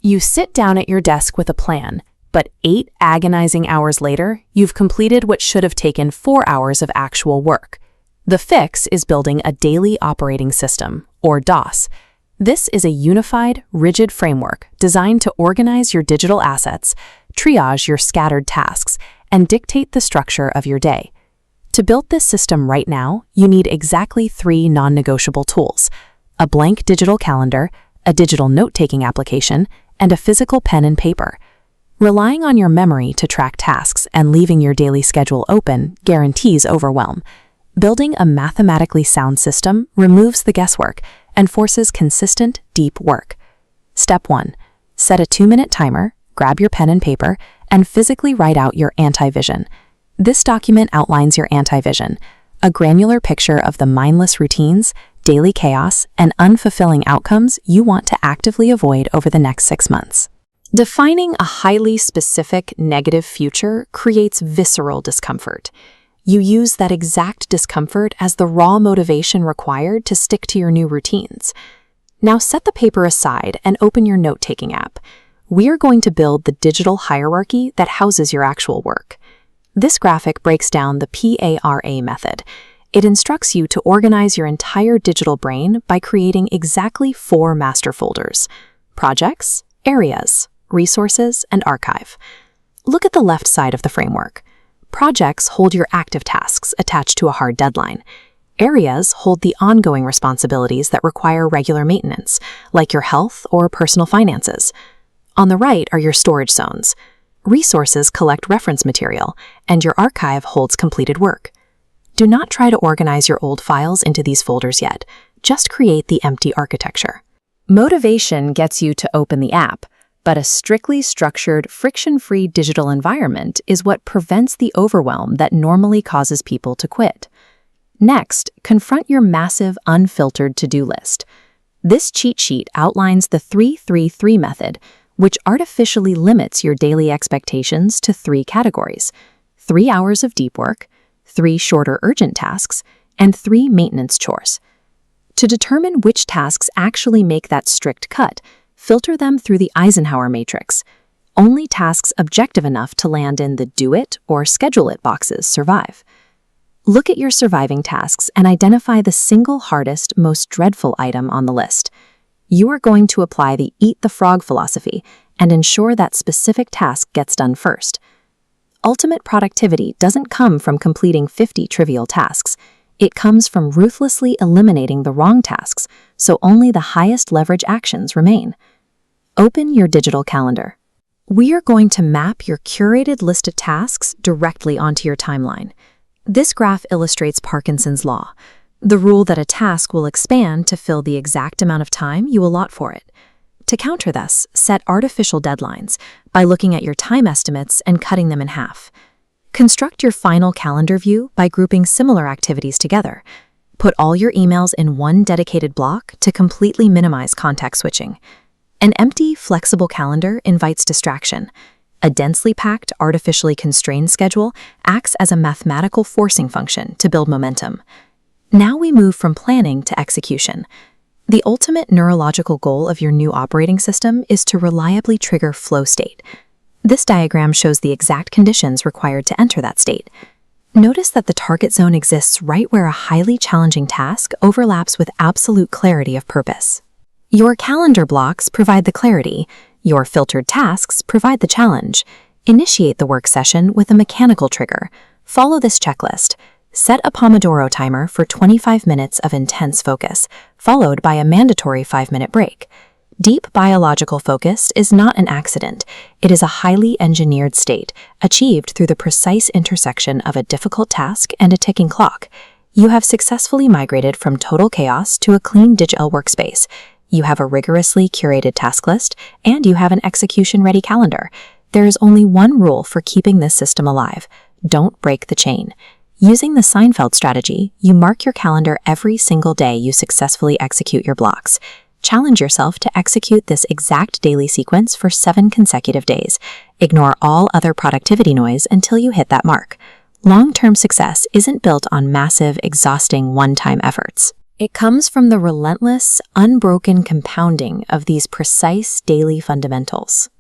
You sit down at your desk with a plan, but 8 agonizing hours later, you've completed what should have taken 4 hours of actual work. The fix is building a daily operating system, or DOS. This is a unified, rigid framework designed to organize your digital assets, triage your scattered tasks, and dictate the structure of your day. To build this system right now, you need exactly 3 non-negotiable tools: a blank digital calendar, a digital note-taking application, and a physical pen and paper. Relying on your memory to track tasks and leaving your daily schedule open guarantees overwhelm. Building a mathematically sound system removes the guesswork and forces consistent, deep work. Step 1. Set a 2-minute timer, grab your pen and paper, and physically write out your anti-vision. This document outlines your anti-vision, a granular picture of the mindless routines, daily chaos, and unfulfilling outcomes you want to actively avoid over the next 6 months. Defining a highly specific negative future creates visceral discomfort. You use that exact discomfort as the raw motivation required to stick to your new routines. Now set the paper aside and open your note-taking app. We are going to build the digital hierarchy that houses your actual work. This graphic breaks down the P.A.R.A. method. It instructs you to organize your entire digital brain by creating exactly 4 master folders: projects, areas, resources, and archive. Look at the left side of the framework. Projects hold your active tasks attached to a hard deadline. Areas hold the ongoing responsibilities that require regular maintenance, like your health or personal finances. On the right are your storage zones. Resources collect reference material, and your archive holds completed work. Do not try to organize your old files into these folders yet. Just create the empty architecture. Motivation gets you to open the app, but a strictly structured, friction-free digital environment is what prevents the overwhelm that normally causes people to quit. Next, confront your massive, unfiltered to-do list. This cheat sheet outlines the 3-3-3 method, which artificially limits your daily expectations to 3 categories: 3 hours of deep work, 3 shorter urgent tasks, and 3 maintenance chores. To determine which tasks actually make that strict cut, filter them through the Eisenhower matrix. Only tasks objective enough to land in the do it or schedule it boxes survive. Look at your surviving tasks and identify the single hardest, most dreadful item on the list. You are going to apply the eat the frog philosophy and ensure that specific task gets done first. Ultimate productivity doesn't come from completing 50 trivial tasks. It comes from ruthlessly eliminating the wrong tasks, so only the highest leverage actions remain. Open your digital calendar. We are going to map your curated list of tasks directly onto your timeline. This graph illustrates Parkinson's law, the rule that a task will expand to fill the exact amount of time you allot for it. To counter this, set artificial deadlines by looking at your time estimates and cutting them in half. Construct your final calendar view by grouping similar activities together. Put all your emails in one dedicated block to completely minimize context switching. An empty, flexible calendar invites distraction. A densely packed, artificially constrained schedule acts as a mathematical forcing function to build momentum. Now we move from planning to execution. The ultimate neurological goal of your new operating system is to reliably trigger flow state. This diagram shows the exact conditions required to enter that state. Notice that the target zone exists right where a highly challenging task overlaps with absolute clarity of purpose. Your calendar blocks provide the clarity. Your filtered tasks provide the challenge. Initiate the work session with a mechanical trigger. Follow this checklist. Set a Pomodoro timer for 25 minutes of intense focus, followed by a mandatory 5-minute break. Deep biological focus is not an accident. It is a highly engineered state, achieved through the precise intersection of a difficult task and a ticking clock. You have successfully migrated from total chaos to a clean digital workspace. You have a rigorously curated task list, and you have an execution-ready calendar. There is only one rule for keeping this system alive: don't break the chain. Using the Seinfeld strategy, you mark your calendar every single day you successfully execute your blocks. Challenge yourself to execute this exact daily sequence for 7 consecutive days. Ignore all other productivity noise until you hit that mark. Long-term success isn't built on massive, exhausting, one-time efforts. It comes from the relentless, unbroken compounding of these precise daily fundamentals.